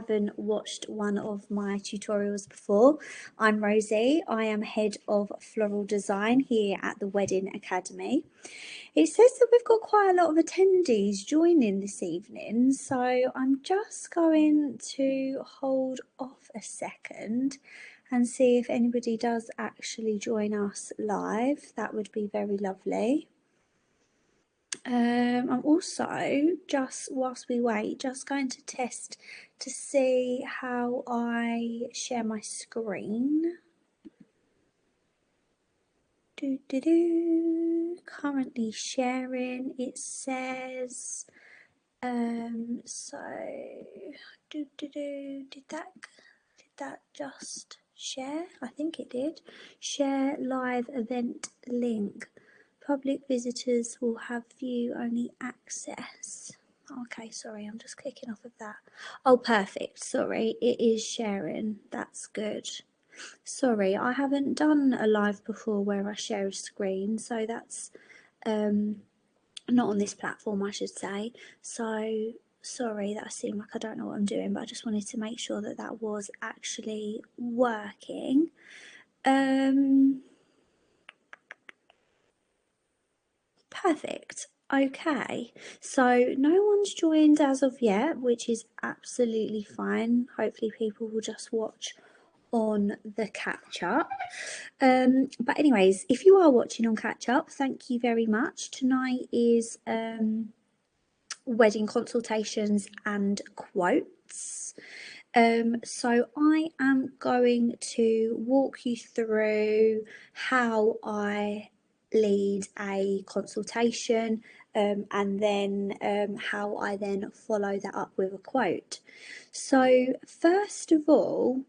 haven't watched one of my tutorials before, I'm Rosie. I am Head of Floral Design here at the Wedding Academy. It says that we've got quite a lot of attendees joining this evening, so I'm just going to hold off a second and see if anybody does actually join us live. That would be very lovely. I'm also, just whilst we wait, just going to test to see how I share my screen. Currently sharing, it says, so, did that just share? I think it did. Share live event link. Public visitors will have view-only access. Okay, sorry, I'm just clicking off of that. Oh, perfect. Sorry, it is sharing. That's good. Sorry, I haven't done a live before where I share a screen, so that's not on this platform, I should say. So sorry that I seem like I don't know what I'm doing, but I just wanted to make sure that that was actually working. Perfect. Okay, so no one's joined as of yet, which is absolutely fine. Hopefully people will just watch on the catch up. But anyways, if you are watching on catch up, thank you very much. Tonight is wedding consultations and quotes. So I am going to walk you through how I lead a consultation, and then how I then follow that up with a quote. So first of all,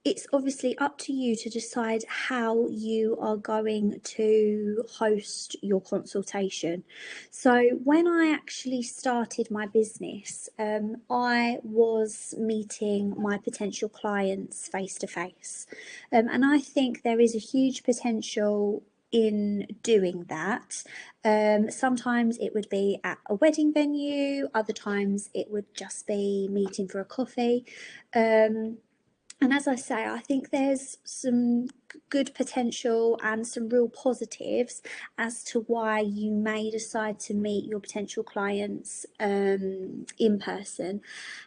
it's obviously up to you to decide how you are going to host your consultation. So when I actually started my business, I was meeting my potential clients face to face, and I think there is a huge potential in doing that. Sometimes it would be at a wedding venue, other times it would just be meeting for a coffee. And as I say, I think there's some good potential and some real positives as to why you may decide to meet your potential clients in person.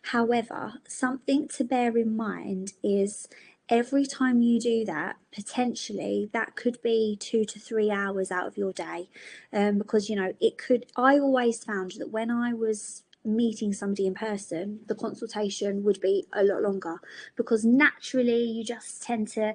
However, something to bear in mind is every time you do that, potentially that could be 2 to 3 hours out of your day, because it could. I always found that when I was meeting somebody in person, the consultation would be a lot longer, because naturally you just tend to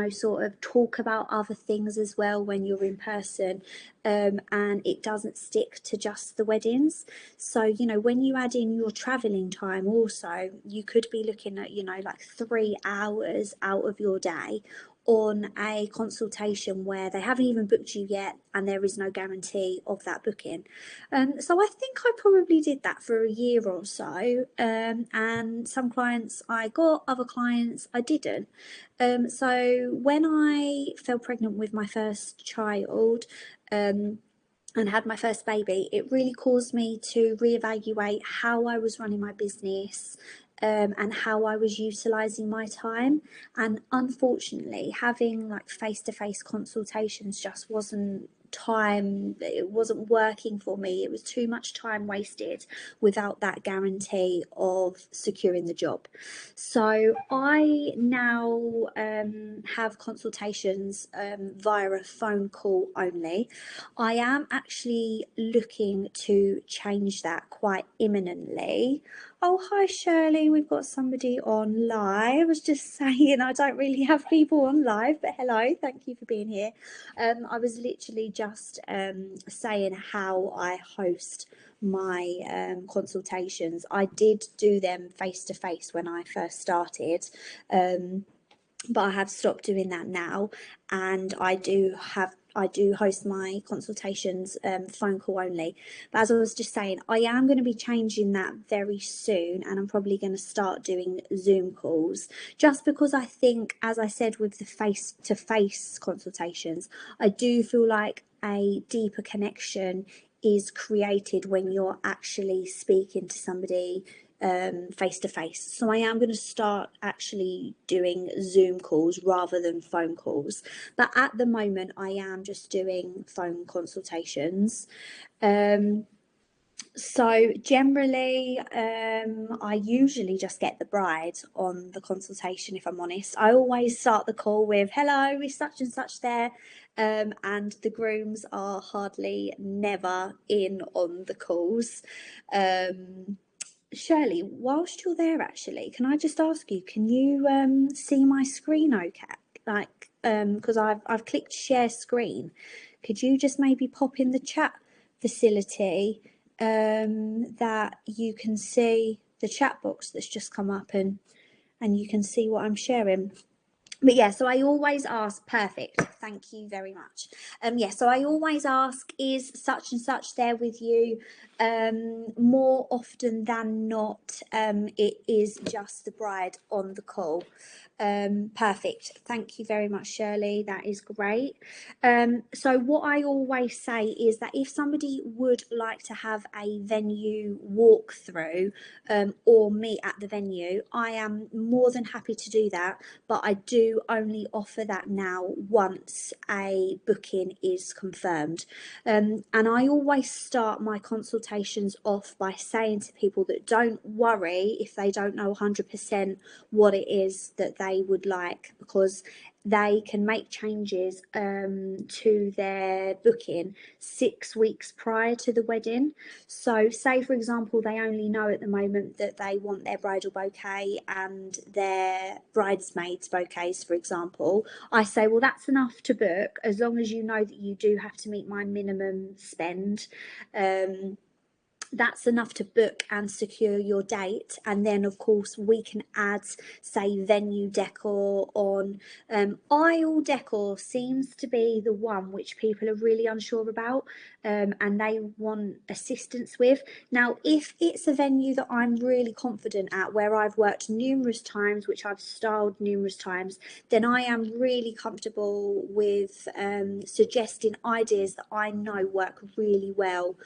sort of talk about other things as well when you're in person, and it doesn't stick to just the weddings. So when you add in your traveling time also, you could be looking at like 3 hours out of your day on a consultation where they haven't even booked you yet and there is no guarantee of that booking. So I think I probably did that for a year or so, and some clients I got, other clients I didn't. So when I fell pregnant with my first child, and had my first baby, it really caused me to reevaluate how I was running my business, and how I was utilising my time. And unfortunately, having like face-to-face consultations just wasn't it wasn't working for me. It was too much time wasted without that guarantee of securing the job. So I now have consultations via a phone call only. I am actually looking to change that quite imminently. Oh, hi Shirley, we've got somebody on live. I was just saying I don't really have people on live, but hello, thank you for being here. I was literally just saying how I host my consultations. I did do them face to face when I first started, but I have stopped doing that now, and I do host my consultations phone call only. But as I was just saying, I am going to be changing that very soon, and I'm probably going to start doing Zoom calls, just because I think, as I said with the face-to-face consultations, I do feel like a deeper connection is created when you're actually speaking to somebody face to face. So I am going to start actually doing Zoom calls rather than phone calls. But at the moment, I am just doing phone consultations. So generally, I usually just get the bride on the consultation, if I'm honest. I always start the call with, hello, is such and such there? And the grooms are hardly never in on the calls. Shirley, whilst you're there, actually, can I just ask you, can you see my screen okay? Like, because I've clicked share screen. Could you just maybe pop in the chat facility that you can see the chat box that's just come up and you can see what I'm sharing? But yeah, so I always ask, perfect, thank you very much. Yeah, so I always ask, is such and such there with you? More often than not, it is just the bride on the call. Perfect, thank you very much, Shirley, that is great. So what I always say is that if somebody would like to have a venue walkthrough or meet at the venue, I am more than happy to do that, but I do only offer that now once a booking is confirmed. And I always start my consultations off by saying to people that don't worry if they don't know 100% what it is that they would like, because they can make changes to their booking 6 weeks prior to the wedding. So say, for example, they only know at the moment that they want their bridal bouquet and their bridesmaids bouquets, for example. I say, well, that's enough to book as long as you know that you do have to meet my minimum spend. That's enough to book and secure your date, and then of course we can add, say, venue decor on. Aisle decor seems to be the one which people are really unsure about, and they want assistance with. Now, if it's a venue that I'm really confident at, where I've worked numerous times, which I've styled numerous times, then I am really comfortable with suggesting ideas that I know work really well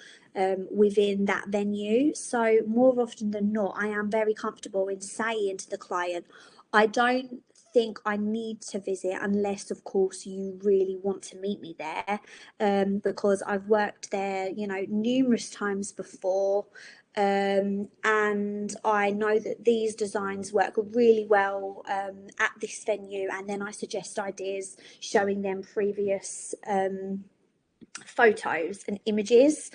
within that venue. So more often than not, I am very comfortable in saying to the client, I don't think I need to visit unless, of course, you really want to meet me there, because I've worked there, you know, numerous times before. And I know that these designs work really well at this venue, and then I suggest ideas showing them previous photos and images.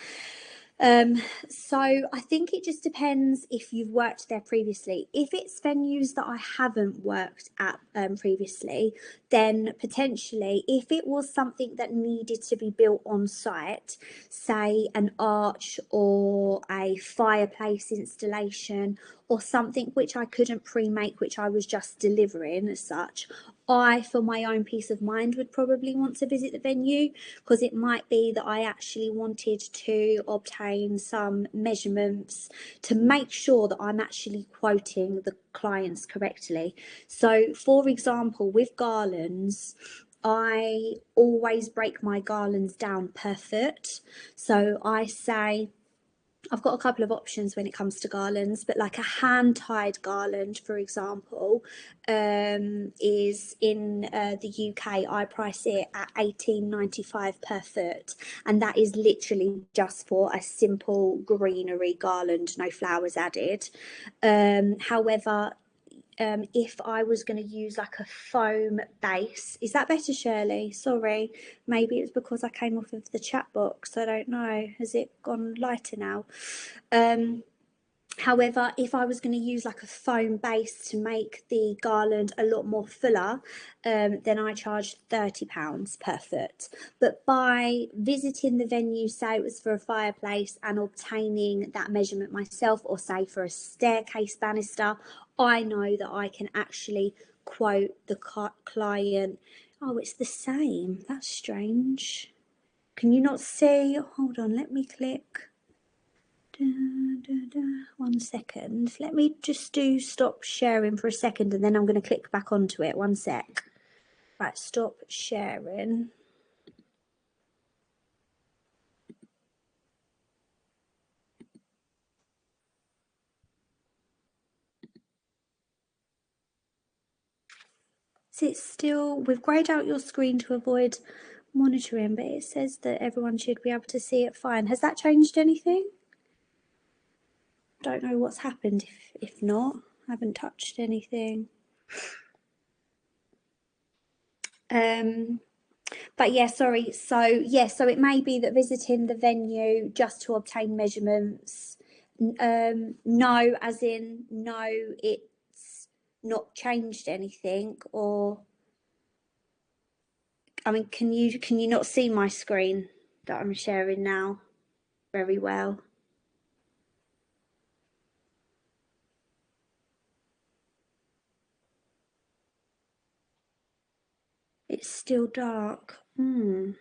So I think it just depends if you've worked there previously. If it's venues that I haven't worked at previously, then potentially, if it was something that needed to be built on site, say an arch or a fireplace installation or something which I couldn't pre-make, which I was just delivering as such, I, for my own peace of mind, would probably want to visit the venue, because it might be that I actually wanted to obtain some measurements to make sure that I'm actually quoting the clients correctly. So, for example, with garlands, I always break my garlands down per foot. So I say, I've got a couple of options when it comes to garlands, but like a hand-tied garland, for example, is in the UK. I price it at £18.95 per foot, and that is literally just for a simple greenery garland, no flowers added. However, if I was going to use like a foam base, is that better, Shirley? Sorry, maybe it's because I came off of the chat box. I don't know. Has it gone lighter now? However, if I was going to use like a foam base to make the garland a lot more fuller, then I charged £30 per foot. But by visiting the venue, say it was for a fireplace, and obtaining that measurement myself, or say for a staircase banister, I know that I can actually quote the client. Oh, it's the same. That's strange. Can you not see? Hold on, let me click. 1 second. Let me just do stop sharing for a second, and then I'm going to click back onto it. 1 sec. Right, stop sharing. Is it still, we've greyed out your screen to avoid monitoring, but it says that everyone should be able to see it fine. Has that changed anything? Don't know what's happened if not. I haven't touched anything. But yeah, sorry. So it may be that visiting the venue just to obtain measurements. No, as in no, it's not changed anything. Or I mean, can you not see my screen that I'm sharing now very well? It's still dark. I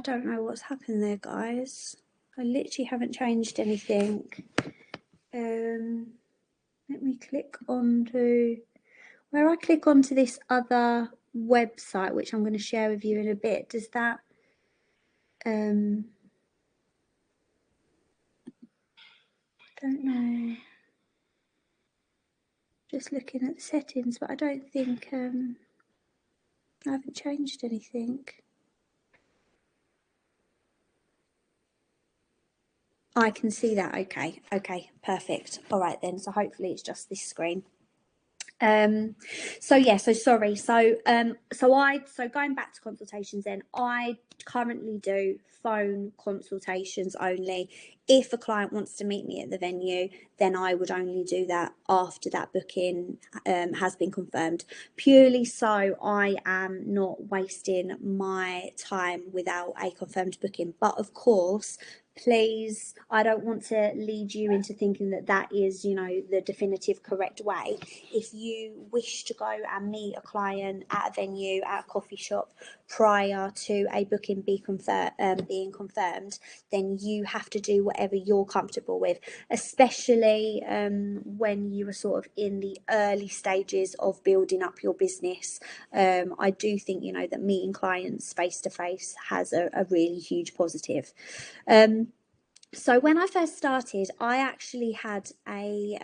don't know what's happened there, guys. I literally haven't changed anything. Let me click onto where I click onto this other website, which I'm going to share with you in a bit. Does that don't know. Just looking at the settings, but I don't think I haven't changed anything. I can see that. Okay, perfect. All right then. So hopefully it's just this screen. So sorry. So going back to consultations then, I currently do phone consultations only. If a client wants to meet me at the venue, then I would only do that after that booking has been confirmed, purely so I am not wasting my time without a confirmed booking. But of course, please, I don't want to lead you into thinking that that is, the definitive correct way. If you wish to go and meet a client at a venue, at a coffee shop, prior to a booking being confirmed, then you have to do whatever you're comfortable with, especially when you are sort of in the early stages of building up your business. I do think, that meeting clients face to face has a really huge positive. So when I first started, I actually had a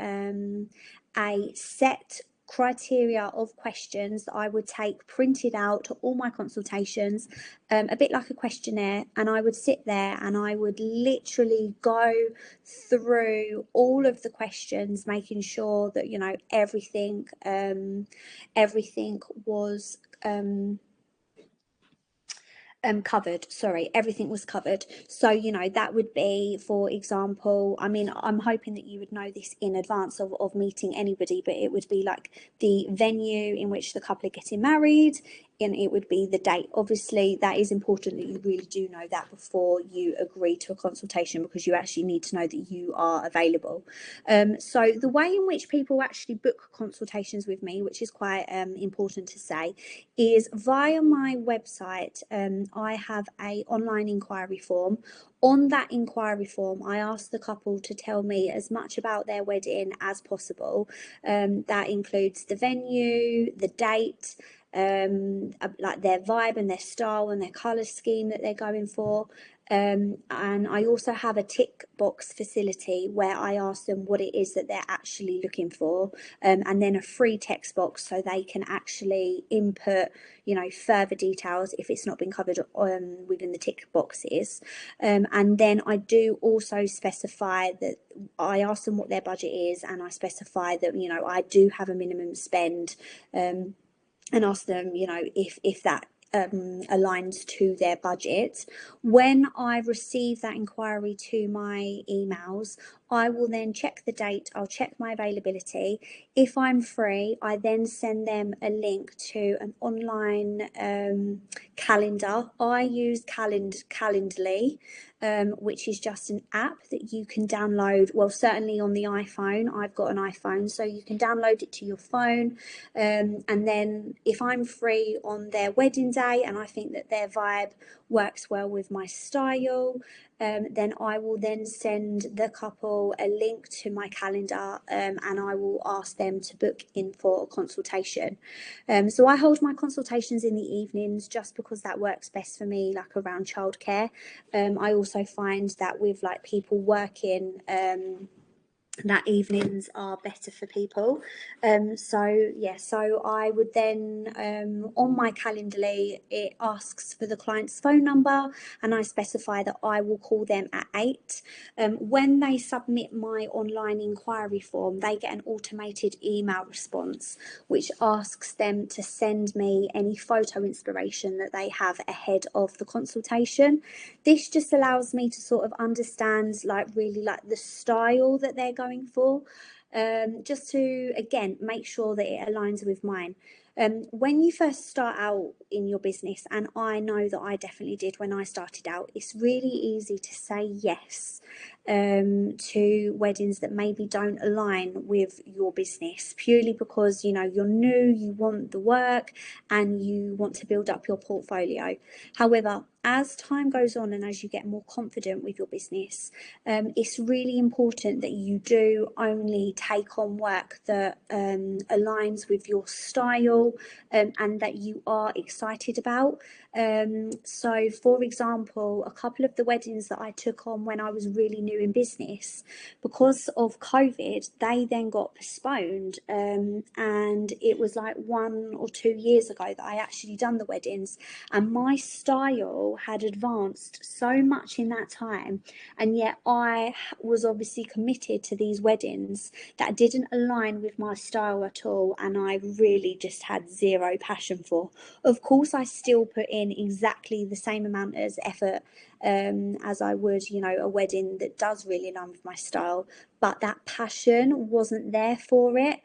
set criteria of questions that I would take printed out to all my consultations, a bit like a questionnaire, and I would sit there and I would literally go through all of the questions, making sure that everything was covered. Sorry, everything was covered. So, that would be, for example, I mean, I'm hoping that you would know this in advance of meeting anybody, but it would be like the venue in which the couple are getting married, and it would be the date. Obviously, that is important that you really do know that before you agree to a consultation, because you actually need to know that you are available. So the way in which people actually book consultations with me, which is quite important to say, is via my website. I have a online inquiry form. On that inquiry form, I ask the couple to tell me as much about their wedding as possible. That includes the venue, the date, like their vibe and their style and their colour scheme that they're going for. And I also have a tick box facility where I ask them what it is that they're actually looking for, and then a free text box so they can actually input, further details if it's not been covered within the tick boxes. And then I do also specify that I ask them what their budget is, and I specify that, I do have a minimum spend, and ask them, if that aligns to their budget. When I receive that inquiry to my emails, I will then check the date, I'll check my availability. If I'm free, I then send them a link to an online calendar. I use Calendly, which is just an app that you can download. Well, certainly on the iPhone, I've got an iPhone, so you can download it to your phone. And then if I'm free on their wedding day and I think that their vibe works well with my style, then I will then send the couple a link to my calendar, and I will ask them to book in for a consultation. So I hold my consultations in the evenings just because that works best for me, like around childcare. I also find that with like people working that evenings are better for people. So I would then on my Calendly, it asks for the client's phone number, and I specify that I will call them at 8. When they submit my online inquiry form, they get an automated email response which asks them to send me any photo inspiration that they have ahead of the consultation. This just allows me to sort of understand really the style that they're going for, just to again make sure that it aligns with mine. When you first start out in your business, and I know that I definitely did when I started out, it's really easy to say yes to weddings that maybe don't align with your business, purely because you're new, you want the work, and you want to build up your portfolio. However, as time goes on and as you get more confident with your business, it's really important that you do only take on work that aligns with your style, and that you are excited about. So, for example, a couple of the weddings that I took on when I was really new in business, because of COVID, they then got postponed. And it was like 1 or 2 years ago that I actually done the weddings, and my style had advanced so much in that time, and yet I was obviously committed to these weddings that didn't align with my style at all, and I really just had zero passion for. Of course, I still put in exactly the same amount as effort as I would, a wedding that does really align with my style, but that passion wasn't there for it.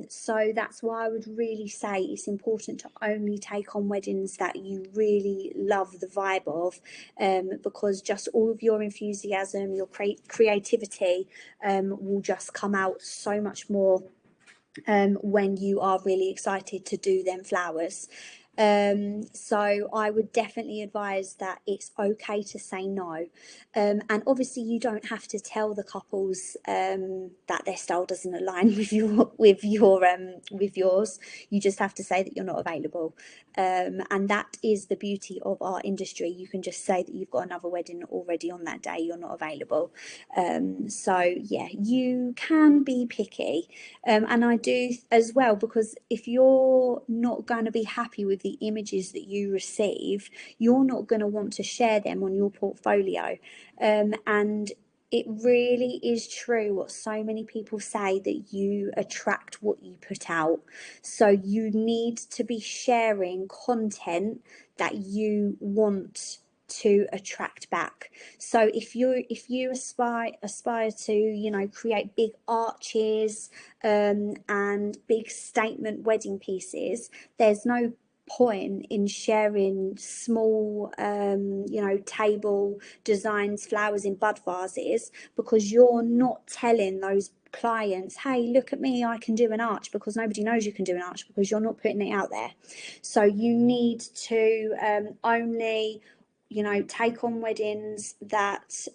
So that's why I would really say it's important to only take on weddings that you really love the vibe of, because just all of your enthusiasm, your creativity will just come out so much more when you are really excited to do them flowers. So I would definitely advise that it's okay to say no. And obviously you don't have to tell the couples that their style doesn't align with yours. You just have to say that you're not available. And that is the beauty of our industry. You can just say that you've got another wedding already on that day, you're not available. So yeah, you can be picky. And I do as well, because if you're not going to be happy with the images that you receive, you're not going to want to share them on your portfolio. And it really is true what so many people say, that you attract what you put out. So you need to be sharing content that you want to attract back. So if you aspire to create big arches and big statement wedding pieces, there's no point in sharing small table designs, flowers in bud vases, because you're not telling those clients, hey, look at me, I can do an arch, because nobody knows you can do an arch, because you're not putting it out there. So you need to only take on weddings that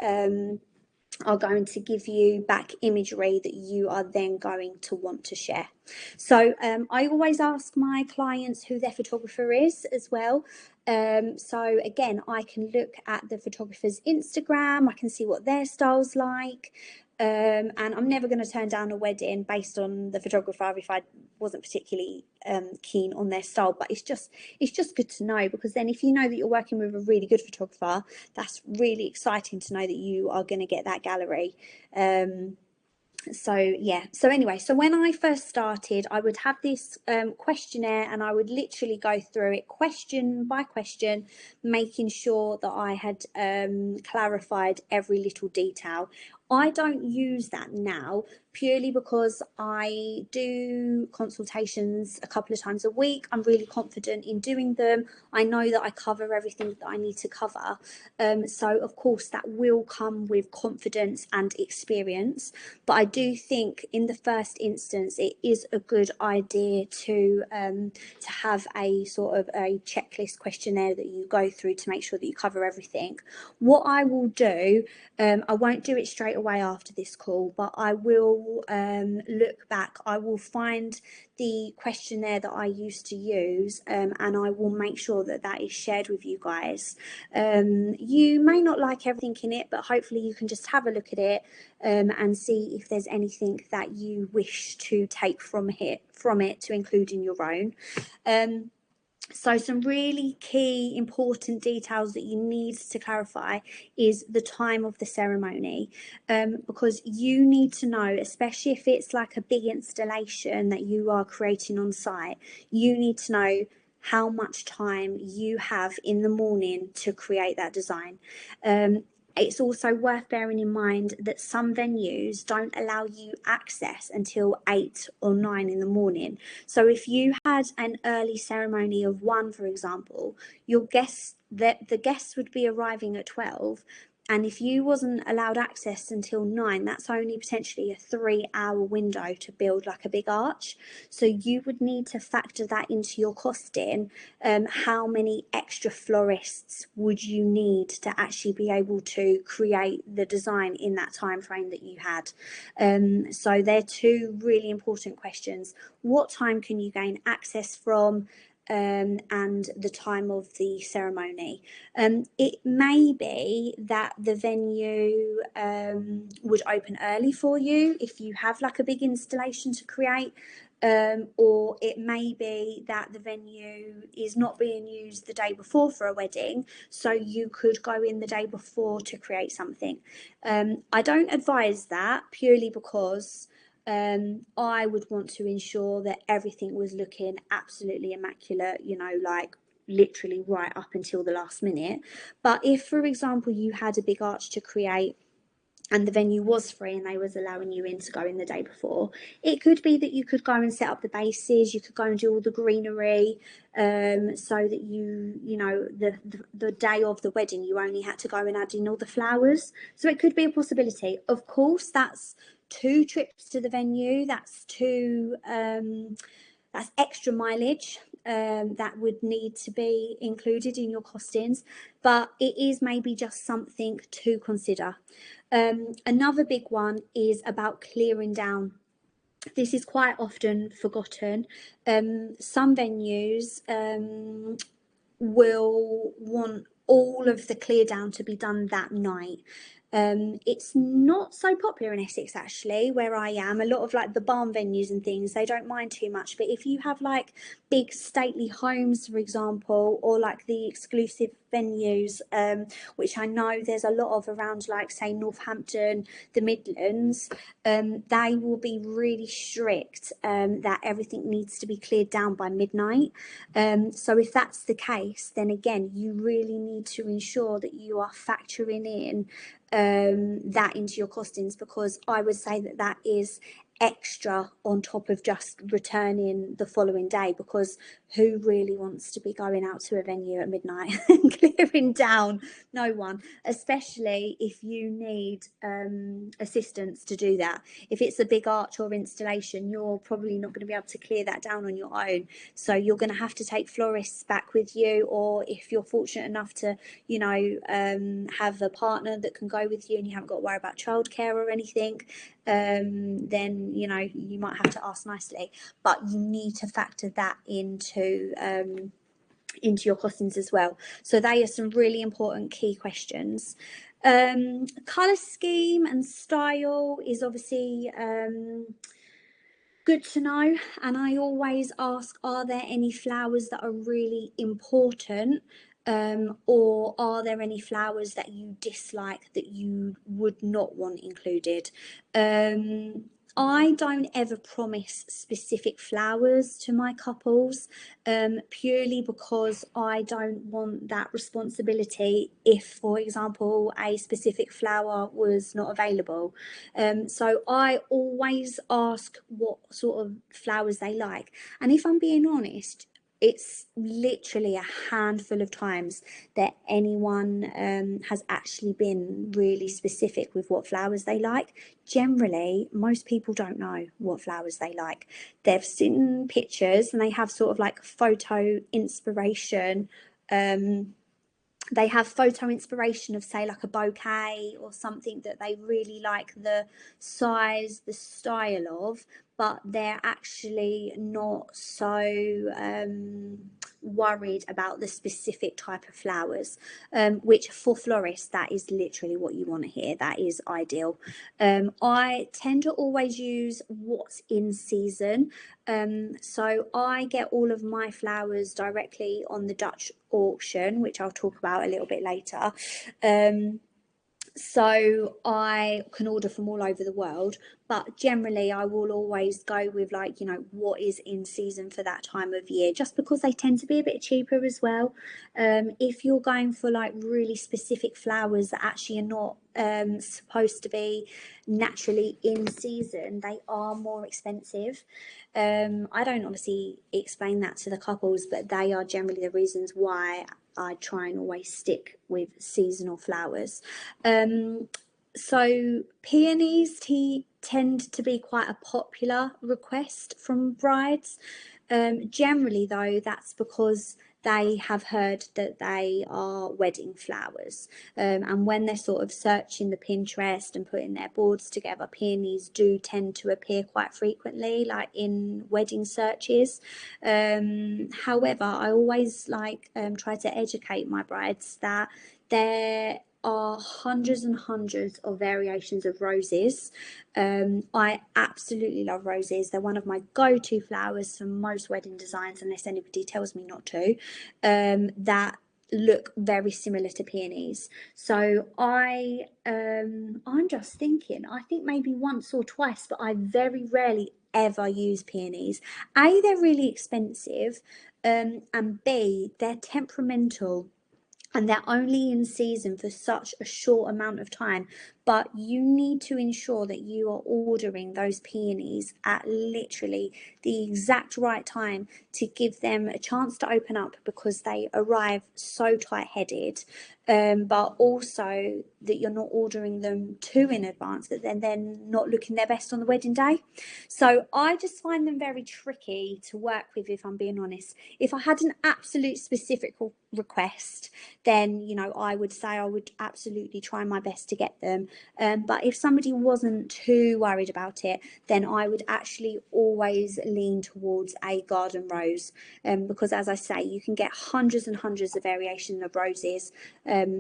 are going to give you back imagery that you are then going to want to share. So I always ask my clients who their photographer is as well. So again, I can look at the photographer's Instagram, I can see what their style's like. And I'm never going to turn down a wedding based on the photographer if I wasn't particularly keen on their style. But it's just good to know, because then if you know that you're working with a really good photographer, that's really exciting to know that you are going to get that gallery. So anyway, so when I first started, I would have this questionnaire, and I would literally go through it question by question, making sure that I had clarified every little detail. I don't use that now, purely because I do consultations a couple of times a week. I'm really confident in doing them. I know that I cover everything that I need to cover. So of course that will come with confidence and experience. But I do think in the first instance, it is a good idea to have a sort of a checklist questionnaire that you go through to make sure that you cover everything. What I will do, I won't do it straight away away after this call, but I will look back. I will find the questionnaire that I used to use, and I will make sure that that is shared with you guys. You may not like everything in it, but hopefully you can just have a look at it and see if there's anything that you wish to take from it to include in your own. So some really key important details that you need to clarify is the time of the ceremony, because you need to know, especially if it's like a big installation that you are creating on site, you need to know how much time you have in the morning to create that design. It's also worth bearing in mind that some venues don't allow you access until 8 or 9 in the morning. So if you had an early ceremony of 1, for example, the guests would be arriving at 12. And if you wasn't allowed access until 9, that's only potentially a 3-hour window to build like a big arch. So you would need to factor that into your costing. How many extra florists would you need to actually be able to create the design in that time frame that you had? So they're two really important questions. What time can you gain access from? And the time of the ceremony. It may be that the venue would open early for you if you have like a big installation to create, or it may be that the venue is not being used the day before for a wedding, so you could go in the day before to create something. I don't advise that purely because I would want to ensure that everything was looking absolutely immaculate, like literally right up until the last minute. But if, for example, you had a big arch to create and the venue was free and they was allowing you in to go in the day before, it could be that you could go and set up the bases, you could go and do all the greenery, so that the day of the wedding you only had to go and add in all the flowers. So it could be a possibility. Of course, that's 2 trips to the venue, that's extra mileage that would need to be included in your costings, but it is maybe just something to consider. Another big one is about clearing down. This is quite often forgotten. Some venues will want all of the clear down to be done that night. It's not so popular in Essex, actually, where I am. A lot of like the barn venues and things, they don't mind too much. But if you have like big stately homes, for example, or like the exclusive venues, which I know there's a lot of around, like say Northampton, the Midlands, they will be really strict that everything needs to be cleared down by midnight. So if that's the case, then again, you really need to ensure that you are factoring in that into your costings, because I would say that that is extra on top of just returning the following day, because who really wants to be going out to a venue at midnight and clearing down? No one, especially if you need assistance to do that. If it's a big arch or installation, you're probably not going to be able to clear that down on your own, so you're going to have to take florists back with you, or if you're fortunate enough to have a partner that can go with you and you haven't got to worry about childcare or anything, then you might have to ask nicely, but you need to factor that into your costings as well. So they are some really important key questions. Colour scheme and style is obviously good to know, and I always ask, are there any flowers that are really important, or are there any flowers that you dislike that you would not want included? I don't ever promise specific flowers to my couples, purely because I don't want that responsibility if, for example, a specific flower was not available. So I always ask what sort of flowers they like. And if I'm being honest, it's literally a handful of times that anyone has actually been really specific with what flowers they like. Generally, most people don't know what flowers they like. They've seen pictures and they have sort of like photo inspiration they have photo inspiration of, say, like a bouquet or something that they really like the size, the style of, but they're actually not so worried about the specific type of flowers, which for florists, that is literally what you want to hear. That is ideal. I tend to always use what's in season. So I get all of my flowers directly on the Dutch auction, which I'll talk about a little bit later. So I can order from all over the world, but generally I will always go with, like, you know, what is in season for that time of year, just because they tend to be a bit cheaper as well. If you're going for like really specific flowers that actually are not supposed to be naturally in season, they are more expensive. I don't obviously explain that to the couples, but they are generally the reasons why I try and always stick with seasonal flowers. So peonies tend to be quite a popular request from brides. Generally, though, that's because they have heard that they are wedding flowers. And when they're sort of searching the Pinterest and putting their boards together, peonies do tend to appear quite frequently, like in wedding searches. However, I always try to educate my brides that there are hundreds and hundreds of variations of roses. I absolutely love roses. They're one of my go-to flowers for most wedding designs, unless anybody tells me not to, that look very similar to peonies. So I'm just thinking, I think maybe once or twice, but I very rarely ever use peonies. A, they're really expensive, and B, they're temperamental, and they're only in season for such a short amount of time. But you need to ensure that you are ordering those peonies at literally the exact right time to give them a chance to open up, because they arrive so tight-headed. But also that you're not ordering them too in advance, that they're not looking their best on the wedding day. So I just find them very tricky to work with, if I'm being honest. If I had an absolute specific request, then, you know, I would say I would absolutely try my best to get them. But if somebody wasn't too worried about it, then I would actually always lean towards a garden rose, because, as I say, you can get hundreds and hundreds of variations of roses,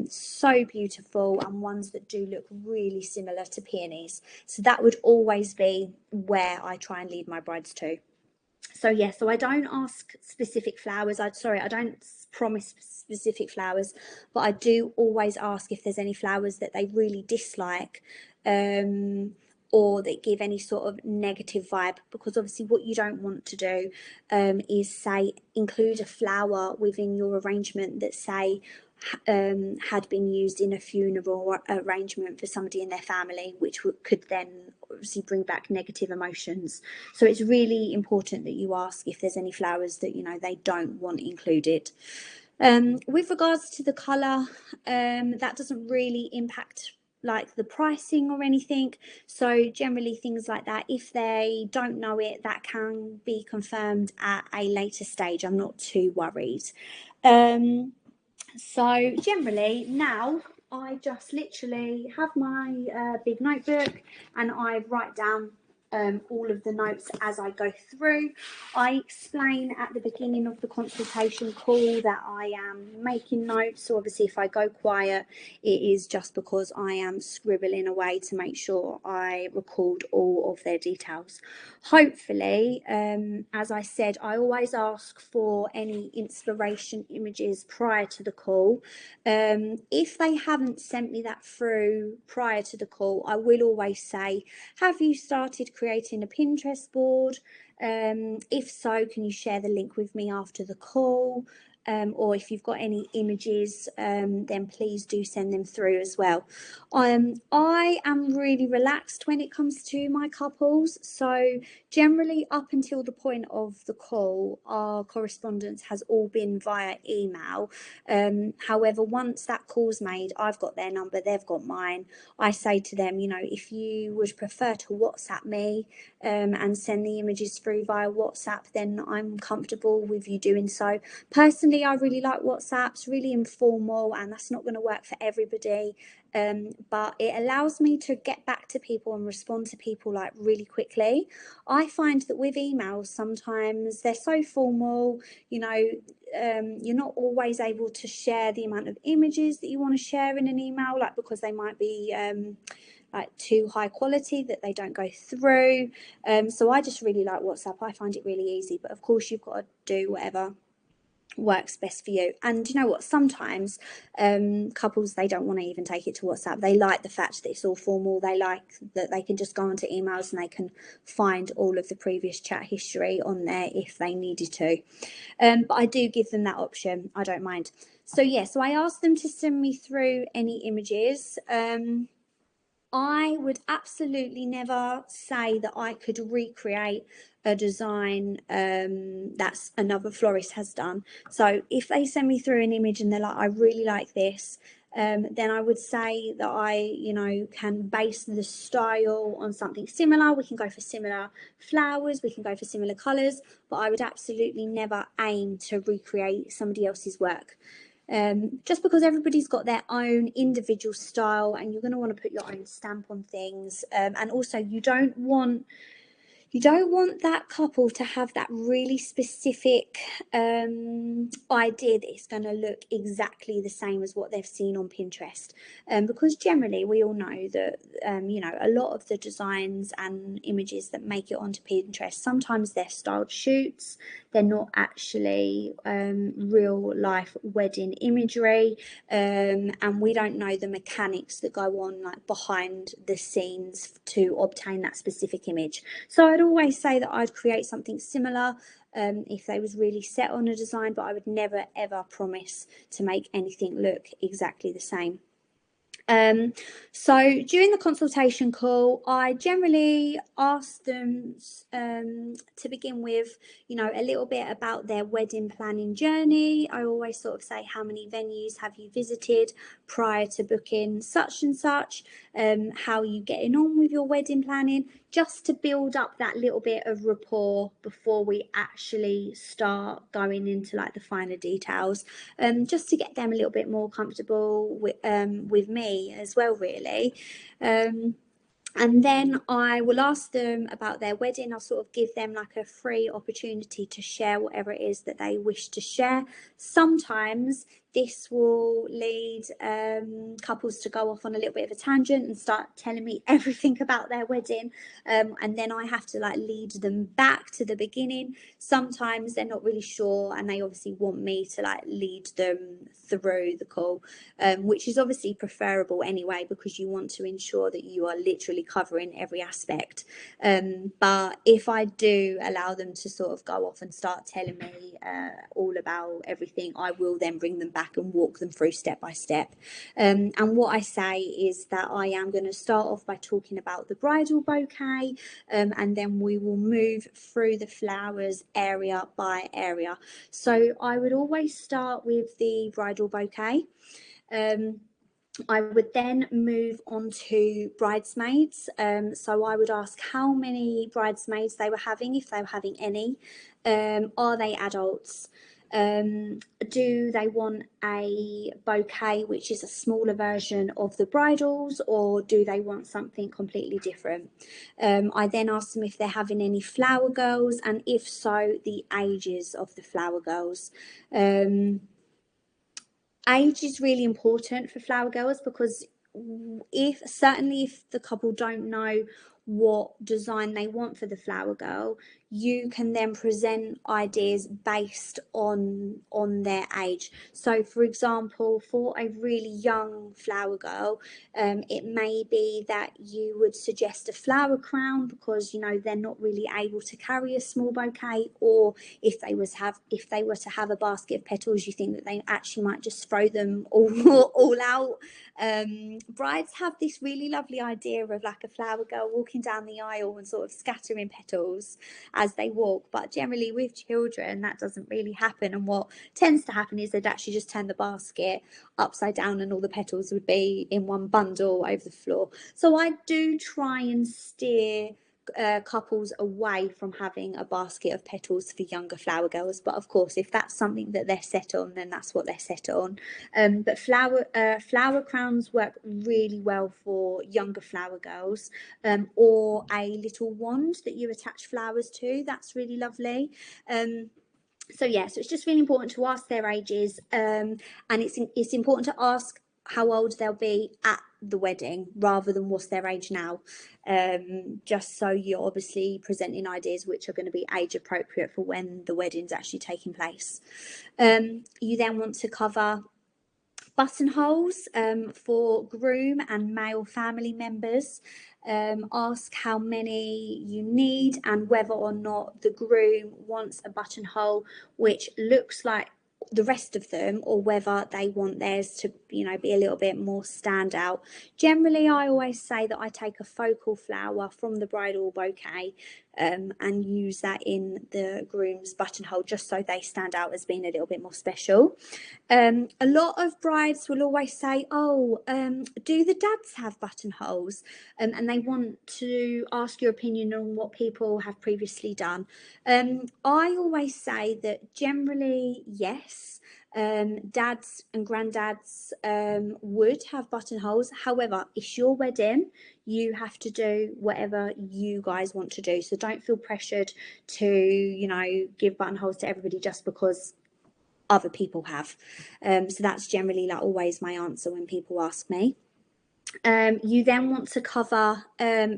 so beautiful, and ones that do look really similar to peonies. So that would always be where I try and lead my brides to. So yeah, so I don't ask specific flowers. I don't promise specific flowers, but I do always ask if there's any flowers that they really dislike, or that give any sort of negative vibe, because obviously what you don't want to do is, say, include a flower within your arrangement that, say, had been used in a funeral arrangement for somebody in their family, which could then obviously bring back negative emotions. So it's really important that you ask if there's any flowers that, you know, they don't want included. With regards to the colour, that doesn't really impact like the pricing or anything. So generally things like that, if they don't know it, that can be confirmed at a later stage. I'm not too worried. So generally now I just literally have my big notebook, and I write down all of the notes as I go through. I explain at the beginning of the consultation call that I am making notes. So obviously if I go quiet, it is just because I am scribbling away to make sure I record all of their details. Hopefully, as I said, I always ask for any inspiration images prior to the call. If they haven't sent me that through prior to the call, I will always say, have you started creating a Pinterest board? If so, can you share the link with me after the call? Or if you've got any images, then please do send them through as well. I am really relaxed when it comes to my couples. So generally up until the point of the call, our correspondence has all been via email. However, once that call's made, I've got their number, they've got mine. I say to them, you know, if you would prefer to WhatsApp me and send the images through via WhatsApp, then I'm comfortable with you doing so. Personally, Personally, I really like WhatsApp. It's really informal, and that's not going to work for everybody. But it allows me to get back to people and respond to people like really quickly. I find that with emails, sometimes they're so formal, you know, you're not always able to share the amount of images that you want to share in an email, like because they might be like too high quality that they don't go through. So I just really like WhatsApp. I find it really easy, but of course you've got to do whatever works best for you. And you know what, sometimes couples, they don't want to even take it to WhatsApp. They like the fact that it's all formal. They like that they can just go onto emails and they can find all of the previous chat history on there if they needed to. But I do give them that option. I don't mind. So yeah, so I asked them to send me through any images. I would absolutely never say that I could recreate a design that's another florist has done. So if they send me through an image and they're like, I really like this, then I would say that I, you know, can base the style on something similar. We can go for similar flowers, we can go for similar colours, but I would absolutely never aim to recreate somebody else's work. Just because everybody's got their own individual style, and you're going to want to put your own stamp on things, and also you don't want that couple to have that really specific idea that it's going to look exactly the same as what they've seen on Pinterest. Because generally we all know that, you know, a lot of the designs and images that make it onto Pinterest, sometimes they're styled shoots. They're not actually real life wedding imagery. And we don't know the mechanics that go on like behind the scenes to obtain that specific image. So I'd always say that I'd create something similar if they was really set on a design, but I would never ever promise to make anything look exactly the same. So during the consultation call, I generally ask them to begin with, you know, a little bit about their wedding planning journey. I always sort of say, how many venues have you visited prior to booking such and such? How are you getting on with your wedding planning? Just to build up that little bit of rapport before we actually start going into like the finer details, just to get them a little bit more comfortable with me as well, really. And then I will ask them about their wedding. I'll sort of give them like a free opportunity to share whatever it is that they wish to share. Sometimes this will lead couples to go off on a little bit of a tangent and start telling me everything about their wedding, and then I have to like lead them back to the beginning. Sometimes they're not really sure and they obviously want me to like lead them through the call, which is obviously preferable anyway, because you want to ensure that you are literally covering every aspect. But if I do allow them to sort of go off and start telling me all about everything, I will then bring them back and walk them through step by step. And what I say is that I am going to start off by talking about the bridal bouquet, and then we will move through the flowers area by area. So I would always start with the bridal bouquet. I would then move on to bridesmaids. So I would ask how many bridesmaids they were having, if they were having any. Are they adults? Do they want a bouquet which is a smaller version of the bridals, or do they want something completely different? I then ask them if they're having any flower girls, and if so, the ages of the flower girls. Age is really important for flower girls, because if the couple don't know what design they want for the flower girl, you can then present ideas based on their age. So for example, for a really young flower girl, it may be that you would suggest a flower crown, because you know they're not really able to carry a small bouquet, or if they were to have a basket of petals, you think that they actually might just throw them all out. Brides have this really lovely idea of like a flower girl walking down the aisle and sort of scattering petals as they walk, but generally with children that doesn't really happen, and what tends to happen is they'd actually just turn the basket upside down and all the petals would be in one bundle over the floor. So I do try and steer couples away from having a basket of petals for younger flower girls. But of course, if that's something that they're set on, then that's what they're set on. But flower crowns work really well for younger flower girls, or a little wand that you attach flowers to. That's really lovely. So yeah, so it's just really important to ask their ages, and it's important to ask how old they'll be at the wedding rather than what's their age now, just so you're obviously presenting ideas which are going to be age appropriate for when the wedding's actually taking place. You then want to cover buttonholes for groom and male family members. Ask how many you need and whether or not the groom wants a buttonhole which looks like the rest of them, or whether they want theirs to, you know, be a little bit more standout. Generally, I always say that I take a focal flower from the bridal bouquet and use that in the groom's buttonhole, just so they stand out as being a little bit more special. A lot of brides will always say, oh, do the dads have buttonholes? And they want to ask your opinion on what people have previously done. I always say that generally, yes, dads and granddads would have buttonholes. However, it's your wedding. You have to do whatever you guys want to do. So don't feel pressured to, you know, give buttonholes to everybody just because other people have. So that's generally like always my answer when people ask me. You then want to cover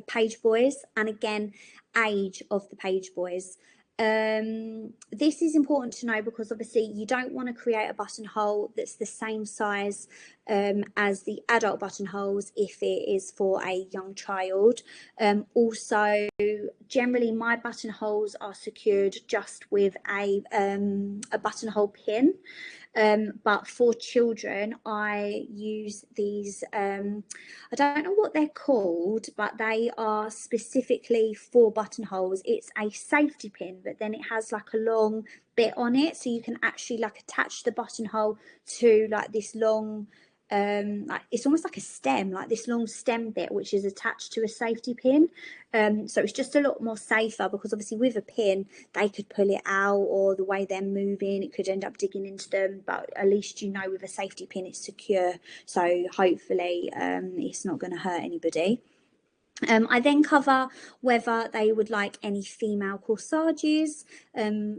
page boys, and again, age of the page boys. This is important to know because obviously you don't want to create a buttonhole that's the same size as the adult buttonholes if it is for a young child. Also, generally my buttonholes are secured just with a buttonhole pin. But for children, I use these, I don't know what they're called, but they are specifically for buttonholes. It's a safety pin, but then it has like a long bit on it, so you can actually like attach the buttonhole to like this long, like it's almost like a stem, like this long stem bit which is attached to a safety pin. So it's just a lot more safer, because obviously with a pin they could pull it out, or the way they're moving it could end up digging into them, but at least you know with a safety pin it's secure, so hopefully it's not going to hurt anybody. I then cover whether they would like any female corsages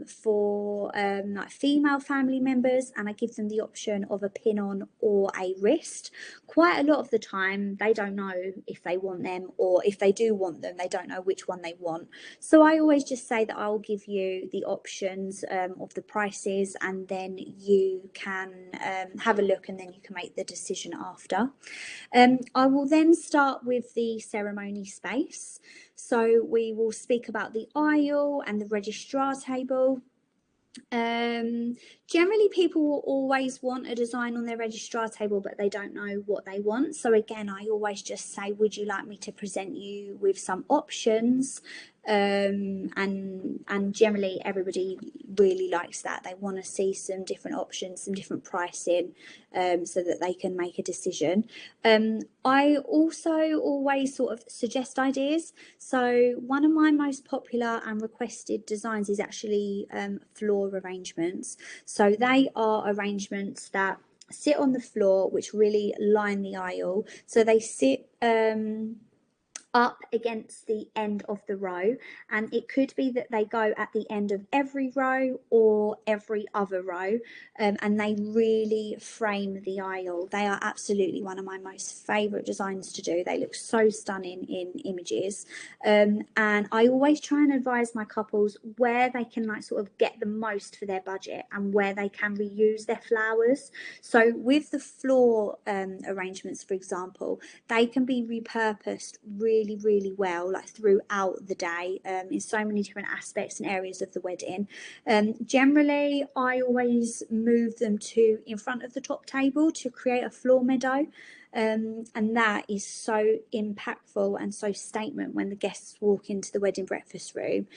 for like female family members, and I give them the option of a pin-on or a wrist. Quite a lot of the time they don't know if they want them, or if they do want them, they don't know which one they want. So I always just say that I'll give you the options of the prices, and then you can have a look, and then you can make the decision after. I will then start with the ceremony space. So we will speak about the aisle and the registrar table. Generally people will always want a design on their registrar table, but they don't know what they want. So again, I always just say, would you like me to present you with some options? And generally everybody really likes that. They want to see some different options, some different pricing, so that they can make a decision. I also always sort of suggest ideas. So one of my most popular and requested designs is actually floor arrangements. So they are arrangements that sit on the floor, which really line the aisle. So they sit up against the end of the row, and it could be that they go at the end of every row or every other row, and they really frame the aisle. They are absolutely one of my most favorite designs to do. They look so stunning in images, and I always try and advise my couples where they can like sort of get the most for their budget and where they can reuse their flowers. So with the floor arrangements, for example, they can be repurposed really well, like throughout the day, in so many different aspects and areas of the wedding. Generally I always move them to in front of the top table to create a floor meadow, and that is so impactful and so statement when the guests walk into the wedding breakfast room.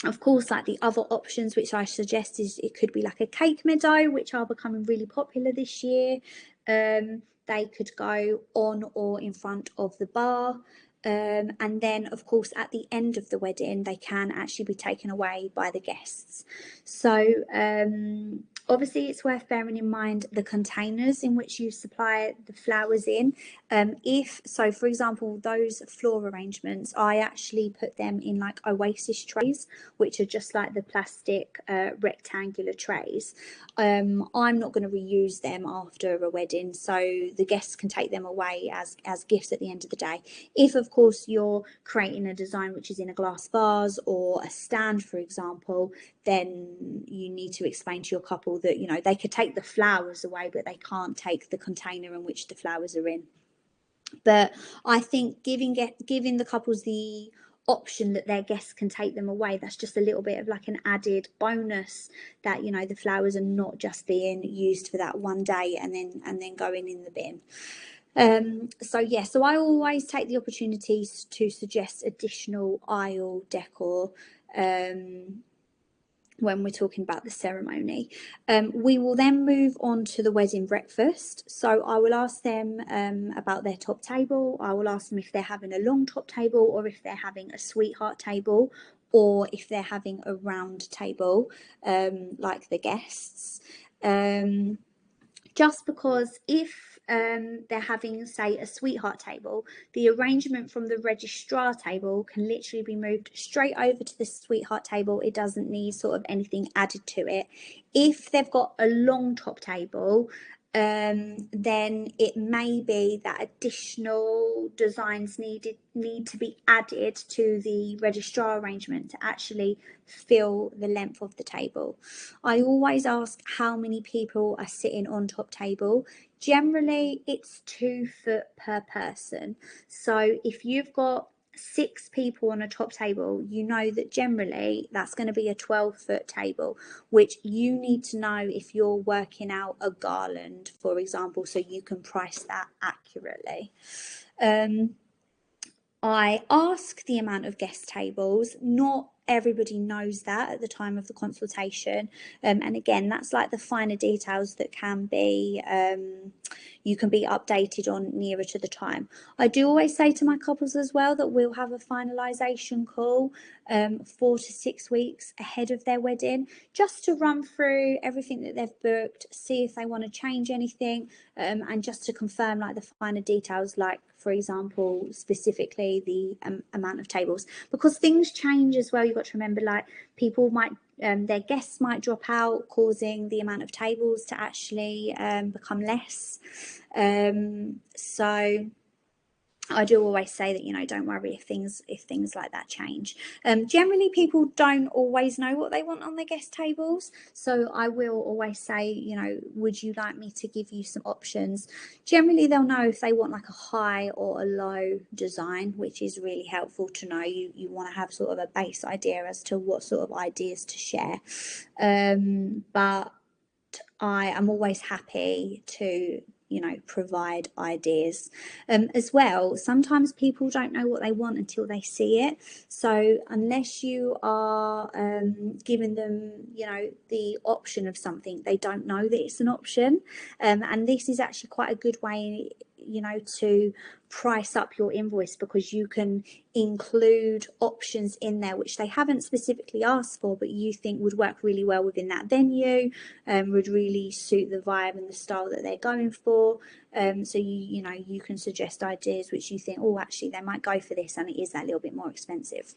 Of course, like the other options which I suggest is it could be like a cake meadow, which are becoming really popular this year. They could go on or in front of the bar. And then, of course, at the end of the wedding, they can actually be taken away by the guests. So obviously, it's worth bearing in mind the containers in which you supply the flowers in. So, for example, those floral arrangements, I actually put them in like Oasis trays, which are just like the plastic rectangular trays. I'm not going to reuse them after a wedding, so the guests can take them away as gifts at the end of the day. If, of course, you're creating a design which is in a glass vase or a stand, for example, then you need to explain to your couple that, you know, they could take the flowers away, but they can't take the container in which the flowers are in. But I think giving the couples the option that their guests can take them away, that's just a little bit of like an added bonus, that, you know, the flowers are not just being used for that one day and then going in the bin. So I always take the opportunities to suggest additional aisle decor when we're talking about the ceremony. We will then move on to the wedding breakfast. So I will ask them about their top table. I will ask them if they're having a long top table, or if they're having a sweetheart table, or if they're having a round table, like the guests. Just because if they're having, say, a sweetheart table, the arrangement from the registrar table can literally be moved straight over to the sweetheart table. It doesn't need sort of anything added to it. If they've got a long top table, then it may be that additional designs need to be added to the registrar arrangement to actually fill the length of the table. I always ask how many people are sitting on top table. Generally, it's 2 foot per person. So if you've got 6 people on a top table, you know that generally that's going to be a 12-foot table, which you need to know if you're working out a garland, for example, so you can price that accurately. I ask the amount of guest tables. Not everybody knows that at the time of the consultation, and again, that's like the finer details that can be you can be updated on nearer to the time. I do always say to my couples as well that we'll have a finalisation call 4 to 6 weeks ahead of their wedding, just to run through everything that they've booked, see if they want to change anything, and just to confirm like the finer details, like, for example, specifically the amount of tables, because things change as well. You've got to remember, like, people might their guests might drop out, causing the amount of tables to actually become less. So I do always say that, you know, don't worry if things like that change. Generally, people don't always know what they want on their guest tables, so I will always say, you know, would you like me to give you some options? Generally, they'll know if they want like a high or a low design, which is really helpful to know. You want to have sort of a base idea as to what sort of ideas to share. But I am always happy to, you know, provide ideas. As well, sometimes people don't know what they want until they see it. So unless you are giving them, you know, the option of something, they don't know that it's an option. And this is actually quite a good way, you know, to price up your invoice, because you can include options in there which they haven't specifically asked for, but you think would work really well within that venue, would really suit the vibe and the style that they're going for. So you know, you can suggest ideas which you think, oh, actually they might go for this, and it is that little bit more expensive.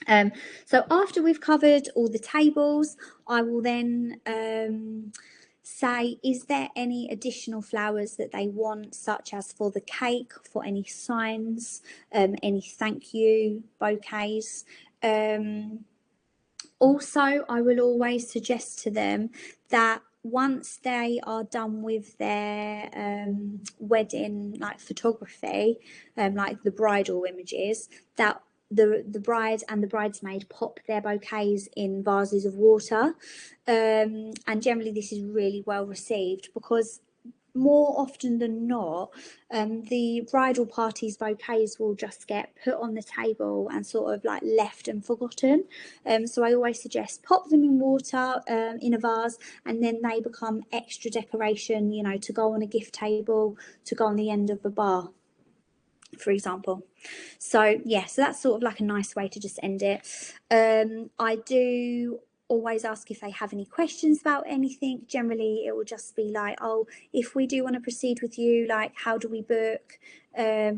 So after we've covered all the tables, I will then say, is there any additional flowers that they want, such as for the cake, for any signs, any thank you bouquets. Also, I will always suggest to them that once they are done with their wedding, like photography, like the bridal images, that the bride and the bridesmaid pop their bouquets in vases of water. And generally this is really well received, because more often than not, the bridal party's bouquets will just get put on the table and sort of like left and forgotten. So I always suggest pop them in water, in a vase, and then they become extra decoration, you know, to go on a gift table, to go on the end of a bar. for example. So yeah, so that's sort of like a nice way to just end it. I do always ask if they have any questions about anything. Generally it will just be like, oh, if we do want to proceed with you, like how do we book,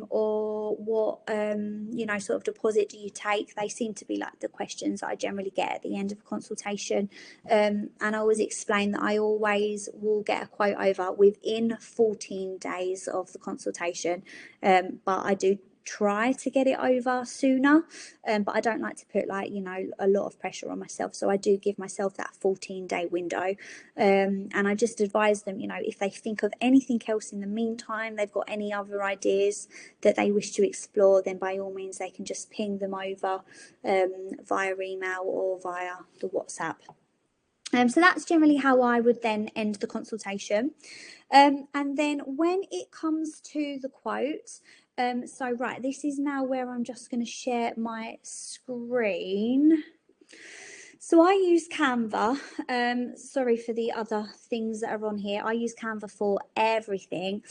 or what sort of deposit do you take? They seem to be like the questions that I generally get at the end of a consultation. And I always explain that I always will get a quote over within 14 days of the consultation, but I do try to get it over sooner, but I don't like to put like a lot of pressure on myself, so I do give myself that 14-day window, and I just advise them, if they think of anything else in the meantime, they've got any other ideas that they wish to explore, then by all means they can just ping them over via email or via the WhatsApp. So that's generally how I would then end the consultation. And then when it comes to the quote, so right, this is now where I'm just going to share my screen. So I use Canva. Sorry for the other things that are on here. I use Canva for everything.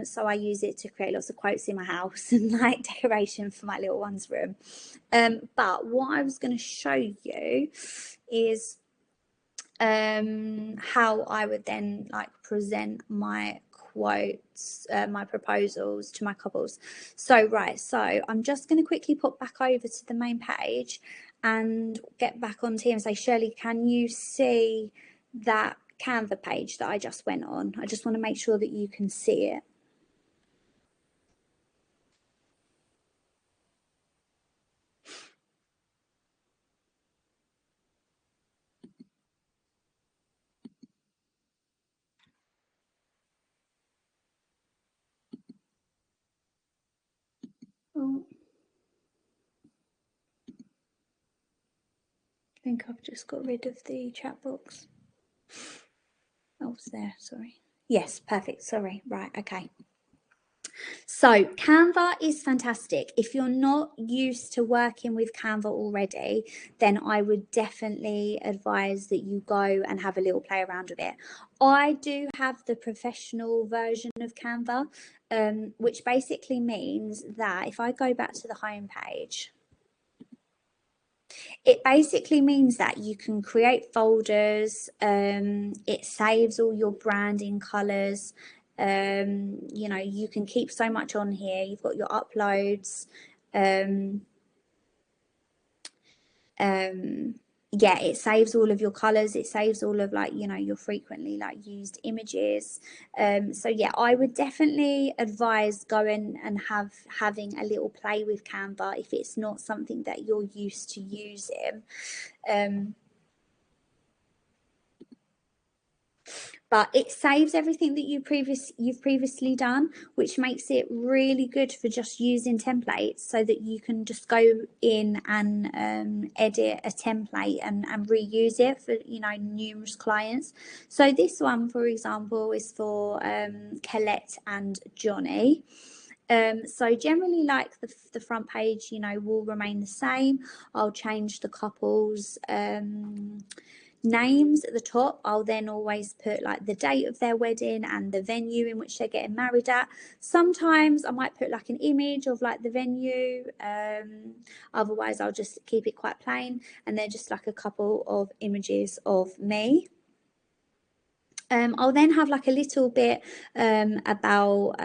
So I use it to create lots of quotes in my house and like decoration for my little one's room. But what I was going to show you is how I would then like present my quotes, my proposals to my couples. So right, so I'm just going to quickly pop back over to the main page and get back on here and say, Shirley, can you see that Canva page that I just went on? I just want to make sure that you can see it. Oh, I think I've just got rid of the chat box. Oh, it's there, sorry. Yes, perfect, sorry, right, okay. So Canva is fantastic. If you're not used to working with Canva already, then I would definitely advise that you go and have a little play around with it. I do have the professional version of Canva, which basically means that if I go back to the home page, it basically means that you can create folders, it saves all your branding colors, you can keep so much on here. You've got your uploads, yeah, it saves all of your colors, it saves all of like your frequently like used images. So yeah, I would definitely advise going and having a little play with Canva if it's not something that you're used to using. But it saves everything that you've previously done, which makes it really good for just using templates, so that you can just go in and edit a template and reuse it for numerous clients. So this one, for example, is for Colette and Johnny. So generally, like the front page, will remain the same. I'll change the couples names at the top. I'll then always put like the date of their wedding and the venue in which they're getting married at. Sometimes I might put like an image of like the venue, otherwise I'll just keep it quite plain, and they're just like a couple of images of me. I'll then have like a little bit about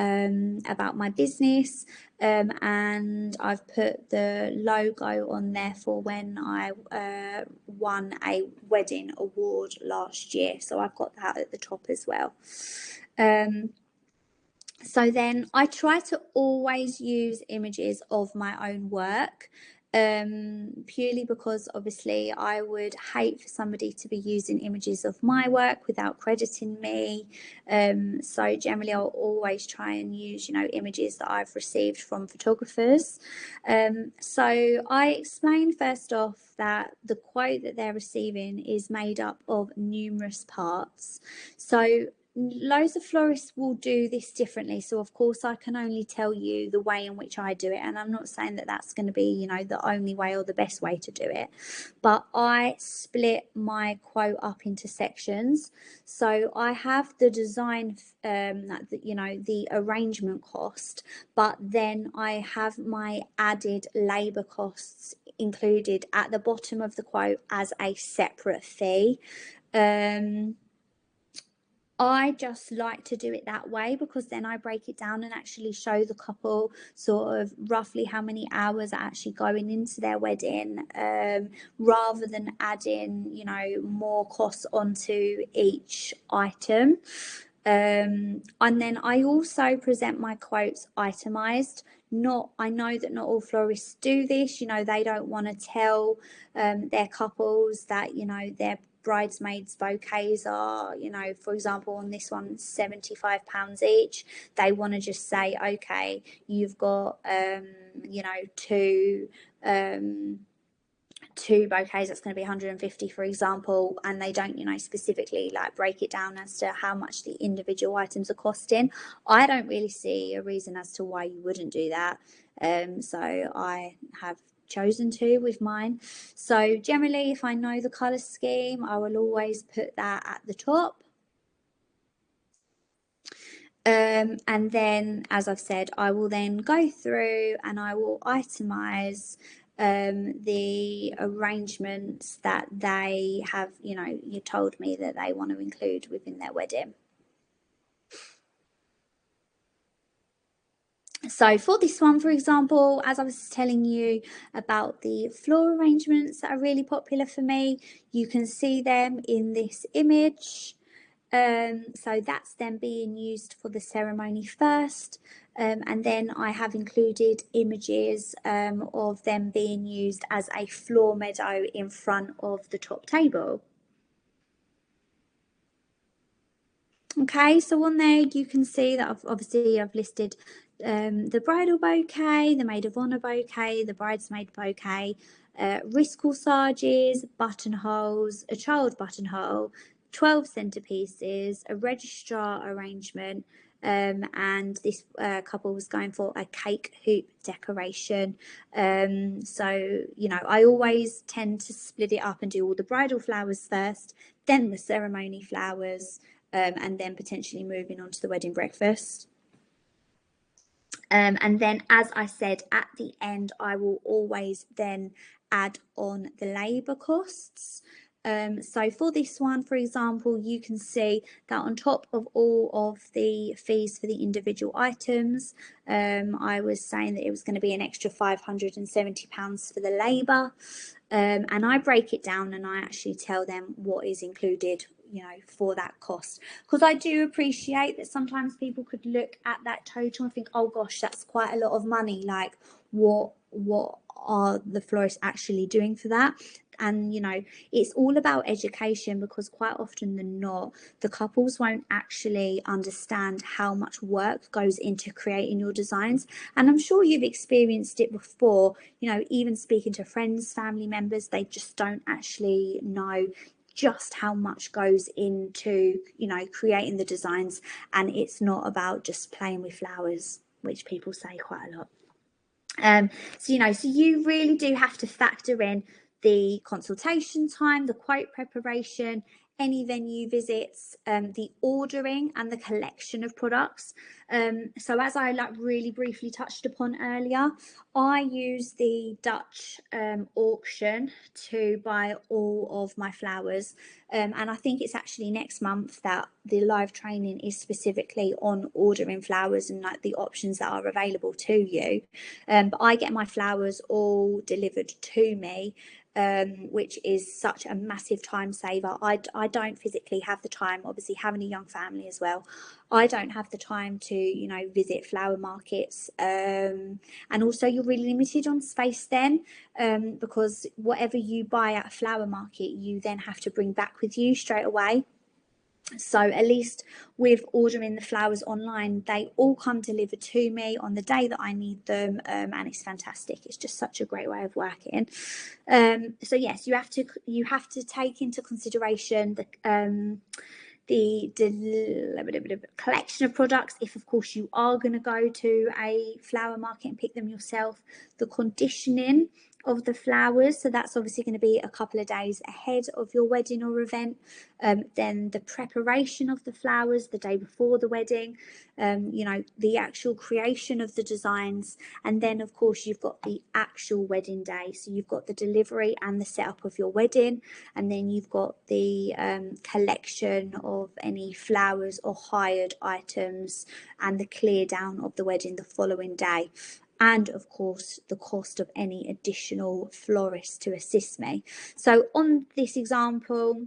my business, and I've put the logo on there for when I won a wedding award last year, so I've got that at the top as well. So then I try to always use images of my own work, purely because obviously I would hate for somebody to be using images of my work without crediting me. So generally I'll always try and use, images that I've received from photographers. So I explain first off that the quote that they're receiving is made up of numerous parts. So loads of florists will do this differently, so of course I can only tell you the way in which I do it, and I'm not saying that that's going to be, you know, the only way or the best way to do it, but I split my quote up into sections. So I have the design, you know, the arrangement cost, but then I have my added labor costs included at the bottom of the quote as a separate fee. I just like to do it that way because then I break it down and actually show the couple sort of roughly how many hours are actually going into their wedding, rather than adding, you know, more costs onto each item. And then I also present my quotes itemized. I know that not all florists do this. You know, they don't want to tell their couples that, you know, their bridesmaids bouquets are, you know, for example, on this one, £75 each. They want to just say, okay, you've got you know, two bouquets, that's going to be 150, for example, and they don't, you know, specifically like break it down as to how much the individual items are costing. I don't really see a reason as to why you wouldn't do that. So I have chosen to with mine. So generally, if I know the color scheme, I will always put that at the top. And then, as I've said, I will then go through and I will itemize the arrangements that they have, you know, you told me that they want to include within their wedding. So for this one, for example, as I was telling you about the floral arrangements that are really popular for me, you can see them in this image. So that's then being used for the ceremony first. And then I have included images of them being used as a floor meadow in front of the top table. Okay, so on there you can see that I've listed the bridal bouquet, the maid of honour bouquet, the bridesmaid bouquet, wrist corsages, buttonholes, a child buttonhole, 12 centerpieces, a registrar arrangement, and this couple was going for a cake hoop decoration. So, you know, I always tend to split it up and do all the bridal flowers first, then the ceremony flowers, and then potentially moving on to the wedding breakfast. And then, as I said, at the end, I will always then add on the labour costs. So for this one, for example, you can see that on top of all of the fees for the individual items, I was saying that it was going to be an extra £570 for the labour. And I break it down and I actually tell them what is included, you know, for that cost, because I do appreciate that sometimes people could look at that total and think, oh gosh, that's quite a lot of money, like what are the florists actually doing for that? And you know, it's all about education, because quite often than not, the couples won't actually understand how much work goes into creating your designs. And I'm sure you've experienced it before, you know, even speaking to friends, family members, they just don't actually know just how much goes into, you know, creating the designs. And it's not about just playing with flowers, which people say quite a lot. So, you know, so you really do have to factor in the consultation time, the quote preparation, any venue visits, the ordering and the collection of products. So as I like really briefly touched upon earlier, I use the Dutch auction to buy all of my flowers. And I think it's actually next month that the live training is specifically on ordering flowers and like the options that are available to you. But I get my flowers all delivered to me, which is such a massive time saver. I don't physically have the time, obviously having a young family as well, I don't have the time to, you know, visit flower markets. And also you're really limited on space then, because whatever you buy at a flower market, you then have to bring back with you straight away. So at least with ordering the flowers online, they all come delivered to me on the day that I need them, and it's fantastic. It's just such a great way of working. So yes, you have to take into consideration the collection of products, if of course you are going to go to a flower market and pick them yourself, the conditioning of the flowers, so that's obviously going to be a couple of days ahead of your wedding or event, then the preparation of the flowers the day before the wedding, you know, the actual creation of the designs, and then of course you've got the actual wedding day, so you've got the delivery and the setup of your wedding, and then you've got the collection of any flowers or hired items and the clear down of the wedding the following day, and of course the cost of any additional florist to assist me. So on this example,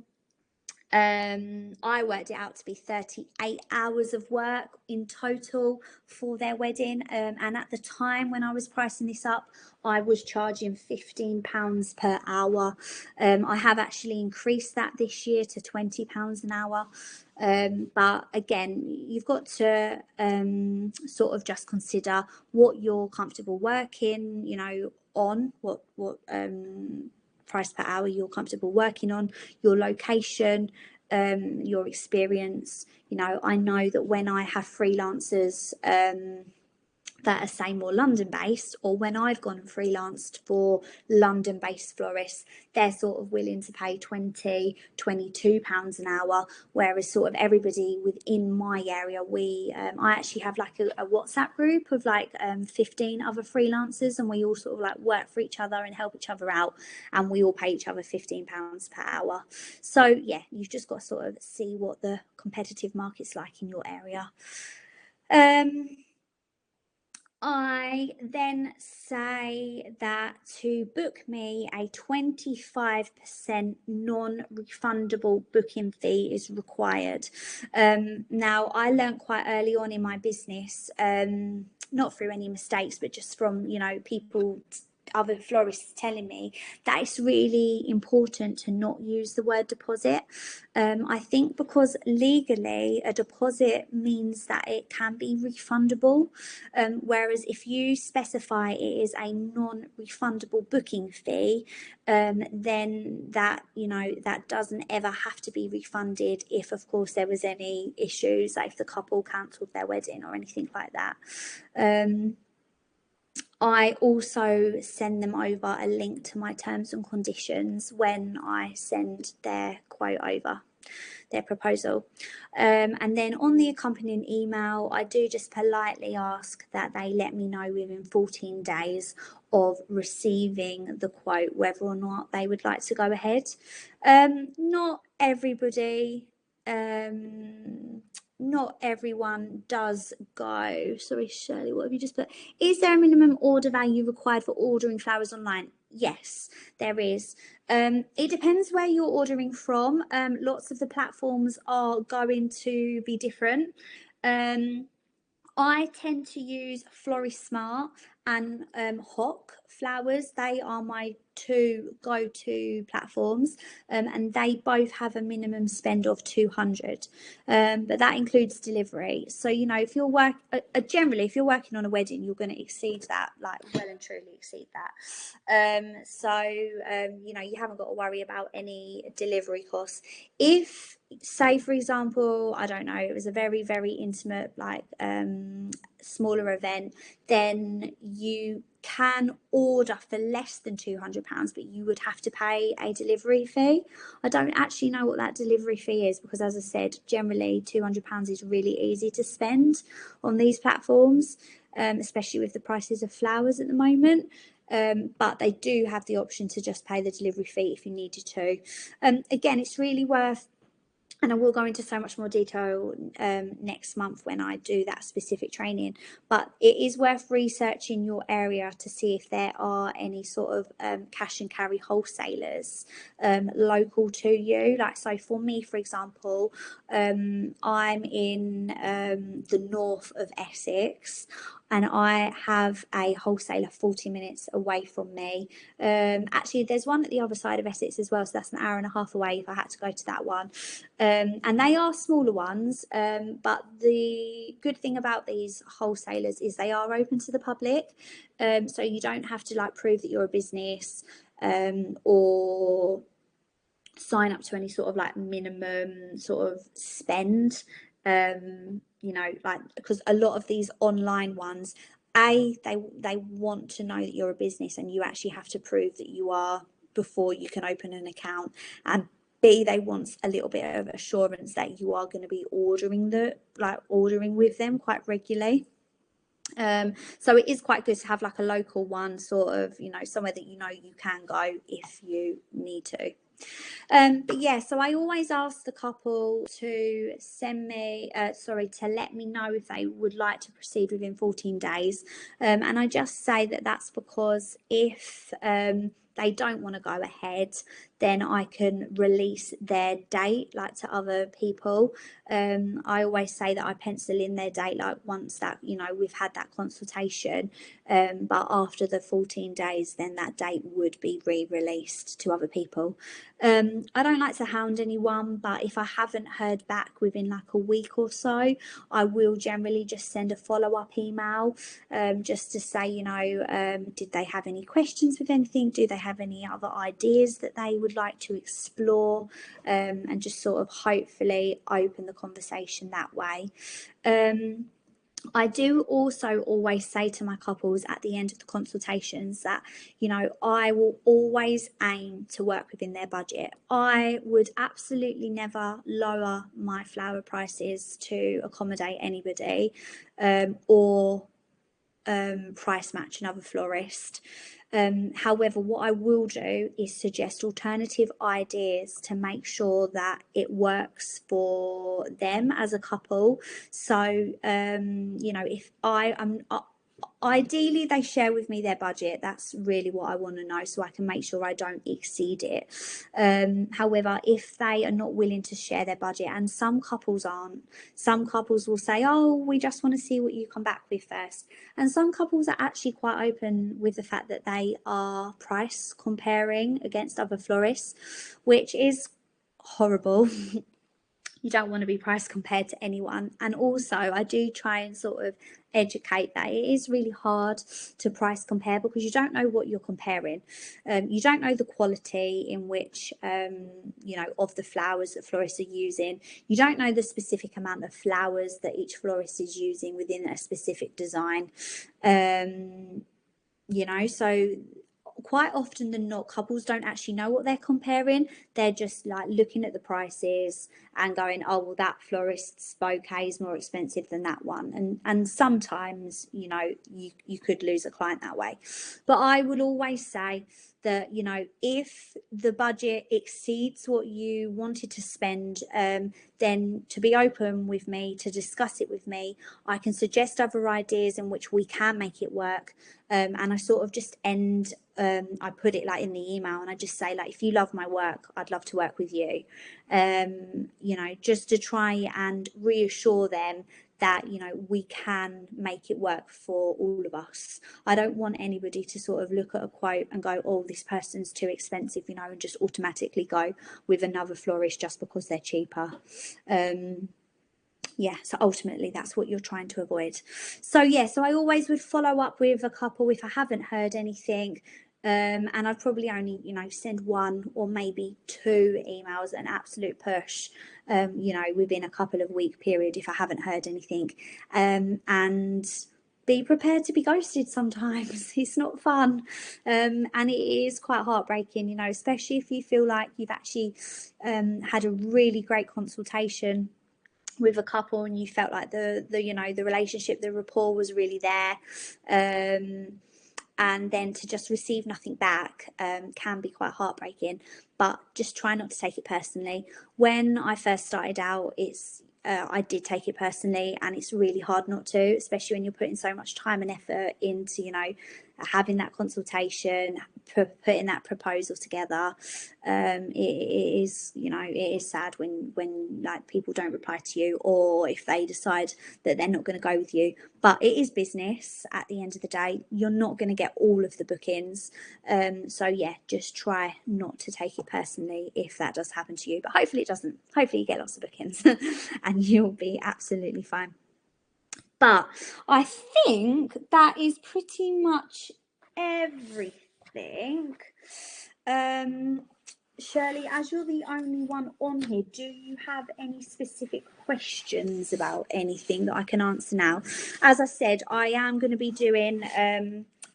I worked it out to be 38 hours of work in total for their wedding, and at the time when I was pricing this up, I was charging £15 per hour. I have actually increased that this year to £20 an hour. But again, you've got to sort of just consider what you're comfortable working, you know, on what price per hour you're comfortable working on, your location, your experience. You know, I know that when I have freelancers that are say more London based, or when I've gone and freelanced for London based florists, they're sort of willing to pay £22 an hour, whereas sort of everybody within my area, I actually have like a WhatsApp group of like 15 other freelancers, and we all sort of like work for each other and help each other out, and we all pay each other £15 per hour. So yeah, you've just got to sort of see what the competitive market's like in your area. I then say that to book me, a 25% non-refundable booking fee is required. Now, I learned quite early on in my business, not through any mistakes, but just from, you know, people, other florists telling me that it's really important to not use the word deposit. I think because legally a deposit means that it can be refundable, whereas if you specify it is a non-refundable booking fee, then that, you know, that doesn't ever have to be refunded if of course there was any issues, like if the couple cancelled their wedding or anything like that. I also send them over a link to my terms and conditions when I send their quote over, their proposal. And then on the accompanying email, I do just politely ask that they let me know within 14 days of receiving the quote whether or not they would like to go ahead. Not everybody, not everyone does go. Sorry, Shirley, what have you just put? Is there a minimum order value required for ordering flowers online? Yes, there is. It depends where you're ordering from. Lots of the platforms are going to be different. I tend to use Florismart and Hock Flowers. They are my two go-to platforms, and they both have a minimum spend of 200, but that includes delivery. So, you know, if you're generally if you're working on a wedding, you're going to exceed that, like well and truly exceed that. You know, you haven't got to worry about any delivery costs. If, say for example, I don't know, it was a very, very intimate, like smaller event, then you can order for less than £200, but you would have to pay a delivery fee. I don't actually know what that delivery fee is, because as I said, generally £200 is really easy to spend on these platforms, especially with the prices of flowers at the moment. But they do have the option to just pay the delivery fee if you needed to. Again, it's really worth, and I will go into so much more detail next month when I do that specific training, but it is worth researching your area to see if there are any sort of cash and carry wholesalers local to you. Like, so for me, for example, I'm in the north of Essex, and I have a wholesaler 40 minutes away from me. Actually, there's one at the other side of Essex as well, so that's an hour and a half away if I had to go to that one. And they are smaller ones, but the good thing about these wholesalers is they are open to the public, so you don't have to like prove that you're a business, or sign up to any sort of like minimum sort of spend. You know, like, because a lot of these online ones, they want to know that you're a business, and you actually have to prove that you are before you can open an account, and B, they want a little bit of assurance that you are going to be ordering with them quite regularly. So it is quite good to have like a local one, sort of, you know, somewhere that you know you can go if you need to. But yeah, so I always ask the couple to send me, to let me know if they would like to proceed within 14 days. And I just say that that's because if they don't want to go ahead, then I can release their date like to other people. I always say that I pencil in their date like once that, you know, we've had that consultation, but after the 14 days, then that date would be re-released to other people. I don't like to hound anyone, but if I haven't heard back within like a week or so, I will generally just send a follow-up email, just to say, you know, did they have any questions with anything? Do they have any other ideas that they would like to explore? And just sort of hopefully open the conversation that way. I do also always say to my couples at the end of the consultations that, you know, I will always aim to work within their budget. I would absolutely never lower my flower prices to accommodate anybody, or price match another florist. However, what I will do is suggest alternative ideas to make sure that it works for them as a couple. So, you know, if I'm ideally they share with me their budget. That's really what I want to know, so I can make sure I don't exceed it. However, if they are not willing to share their budget, and some couples aren't, some couples will say, oh, we just want to see what you come back with first. And some couples are actually quite open with the fact that they are price comparing against other florists, which is horrible. You don't want to be price compared to anyone. And also, I do try and sort of educate that it is really hard to price compare, because you don't know what you're comparing. You don't know the quality in which, you know, of the flowers that florists are using. You don't know the specific amount of flowers that each florist is using within a specific design. You know, so quite often than not, couples don't actually know what they're comparing. They're just like looking at the prices and going, oh, well, that florist's bouquet is more expensive than that one. And sometimes, you know, you could lose a client that way. But I would always say that, you know, if the budget exceeds what you wanted to spend, then to be open with me, to discuss it with me. I can suggest other ideas in which we can make it work. And I sort of just end, I put it like in the email, and I just say, like, if you love my work, I'd love to work with you. You know, just to try and reassure them that, you know, we can make it work for all of us. I don't want anybody to sort of look at a quote and go, oh, this person's too expensive, you know, and just automatically go with another florist just because they're cheaper. Yeah, so ultimately that's what you're trying to avoid. So yeah, so I always would follow up with a couple if I haven't heard anything. And I'd probably only, you know, send one or maybe two emails, an absolute push, you know, within a couple of week period if I haven't heard anything. And be prepared to be ghosted sometimes. It's not fun. And it is quite heartbreaking, you know, especially if you feel like you've actually had a really great consultation with a couple and you felt like the you know, the relationship, the rapport was really there, and then to just receive nothing back can be quite heartbreaking. But just try not to take it personally. When I first started out, I did take it personally, and it's really hard not to, especially when you're putting so much time and effort into, you know, having that consultation, putting that proposal together. It is, you know, it is sad when like people don't reply to you, or if they decide that they're not going to go with you. But it is business at the end of the day. You're not going to get all of the bookings. So yeah, just try not to take it personally if that does happen to you. But hopefully it doesn't. Hopefully you get lots of bookings and you'll be absolutely fine. But I think that is pretty much everything. Shirley, as you're the only one on here, do you have any specific questions about anything that I can answer now? As I said, I am going to be doing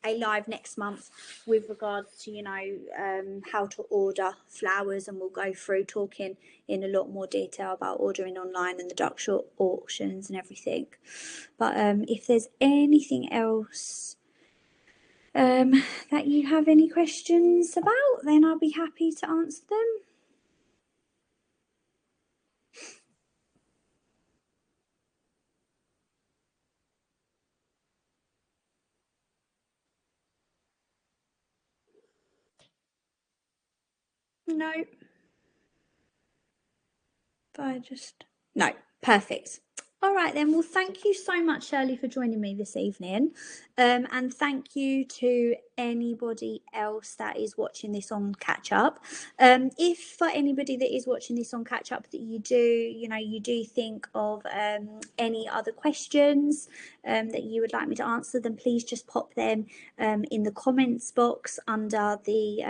a live next month with regards to, how to order flowers, and we'll go through talking in a lot more detail about ordering online and the dark short auctions and everything. But if there's anything else that you have any questions about, then I'll be happy to answer them. No, no, perfect. All right then. Well, thank you so much, Shirley, for joining me this evening. And thank you to anybody else that is watching this on catch up. If for anybody that is watching this on catch up that you do think of any other questions that you would like me to answer, then please just pop them in the comments box under the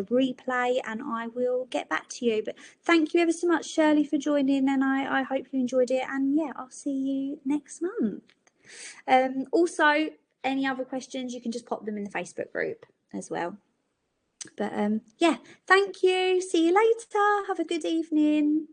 replay, and I will get back to you. But thank you ever so much, Shirley, for joining, and I hope you enjoyed it. And yeah, I'll see you next month. Also, any other questions, you can just pop them in the Facebook group as well. But yeah, thank you. See you later. Have a good evening.